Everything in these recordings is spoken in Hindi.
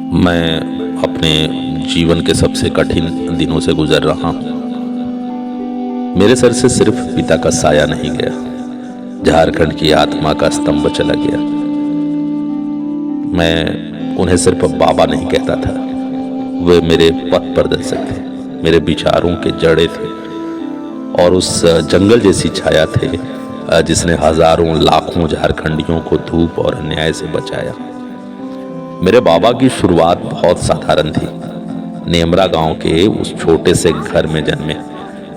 मैं अपने जीवन के सबसे कठिन दिनों से गुजर रहा हूँ। मेरे सर से सिर्फ पिता का साया नहीं गया, झारखंड की आत्मा का स्तंभ चला गया। मैं उन्हें सिर्फ बाबा नहीं कहता था, वे मेरे पथ प्रदर्शक थे, मेरे विचारों के जड़े थे और उस जंगल जैसी छाया थे जिसने हजारों लाखों झारखंडियों को धूप और अन्याय से बचाया। मेरे बाबा की शुरुआत बहुत साधारण थी। नेमरा गांव के उस छोटे से घर में जन्मे,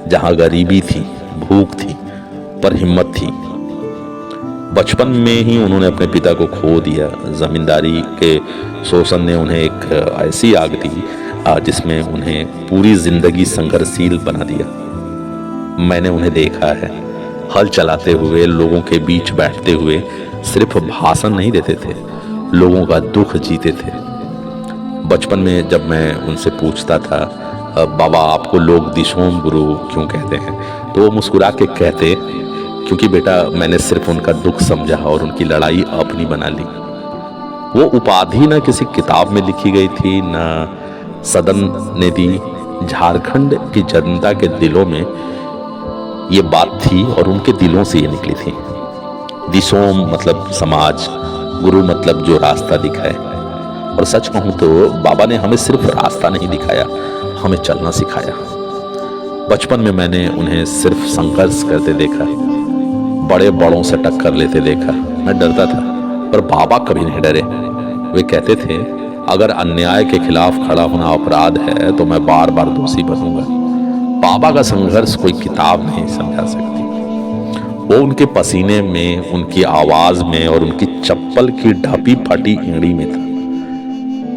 जहां गरीबी थी, भूख थी, पर हिम्मत थी। बचपन में ही उन्होंने अपने पिता को खो दिया। जमींदारी के शोषण ने उन्हें एक ऐसी आग दी जिसमें उन्हें पूरी जिंदगी संघर्षशील बना दिया। मैंने उन्हें देखा है, हल चलाते हुए, लोगों के बीच बैठते हुए सिर्फ भाषण नहीं देते थे, लोगों का दुख जीते थे। बचपन में जब मैं उनसे पूछता था, बाबा आपको लोग दिशोम गुरु क्यों कहते हैं, तो वो मुस्कुरा के कहते, क्योंकि बेटा मैंने सिर्फ उनका दुख समझा और उनकी लड़ाई अपनी बना ली। वो उपाधि ना किसी किताब में लिखी गई थी, ना सदन ने दी। झारखंड की जनता के दिलों में ये बात थी और उनके दिलों से ये निकली थी। दिशोम मतलब समाज, गुरु मतलब जो रास्ता दिखाए। और सच कहूं तो बाबा ने हमें सिर्फ रास्ता नहीं दिखाया, हमें चलना सिखाया। बचपन में मैंने उन्हें सिर्फ संघर्ष करते देखा, बड़े बड़ों से टक्कर लेते देखा। मैं डरता था, पर बाबा कभी नहीं डरे। वे कहते थे, अगर अन्याय के खिलाफ खड़ा होना अपराध है तो मैं बार बार दोषी बनूंगा। बाबा का संघर्ष कोई किताब नहीं समझा सकती। वो उनके पसीने में, उनकी आवाज में और उनकी चप्पल की ढपी फटी एड़ी में था।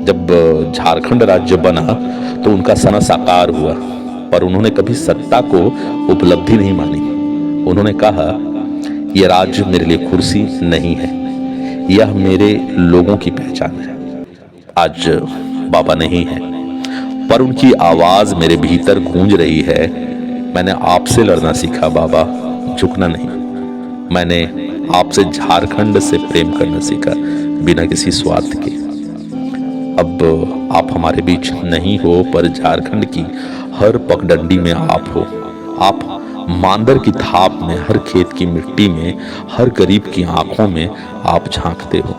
जब झारखंड राज्य बना तो उनका सपना साकार हुआ, पर उन्होंने कभी सत्ता को उपलब्धि नहीं मानी। उन्होंने कहा, यह राज्य मेरे लिए कुर्सी नहीं है, यह मेरे लोगों की पहचान है। आज बाबा नहीं है, पर उनकी आवाज मेरे भीतर गूंज रही है। मैंने आपसे लड़ना सीखा बाबा, झुकना नहीं। मैंने आपसे झारखंड से प्रेम करना सीखा, बिना किसी स्वार्थ के। अब आप हमारे बीच नहीं हो, पर झारखंड की हर पगडंडी में आप हो। आप मांदर की थाप में, हर खेत की मिट्टी में, हर गरीब की आंखों में आप झांकते हो।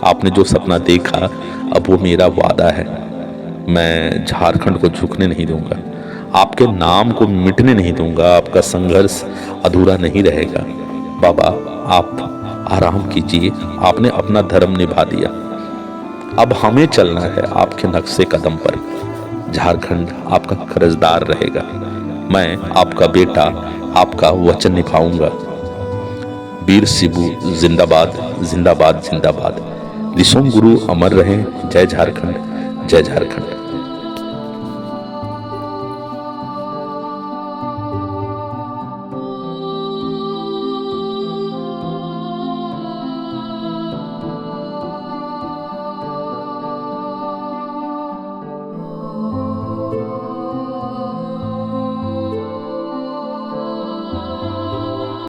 आपने जो सपना देखा, अब वो मेरा वादा है। मैं झारखंड को झुकने नहीं दूंगा, आपके नाम को मिटने नहीं दूंगा, आपका संघर्ष अधूरा नहीं रहेगा। बाबा आप आराम कीजिए, आपने अपना धर्म निभा दिया। अब हमें चलना है आपके नक्शे कदम पर। झारखंड आपका कर्जदार रहेगा। मैं आपका बेटा आपका वचन निभाऊंगा। वीर शिबू जिंदाबाद, जिंदाबाद, जिंदाबाद। दिशोम गुरु अमर रहे। जय झारखंड, जय झारखंड।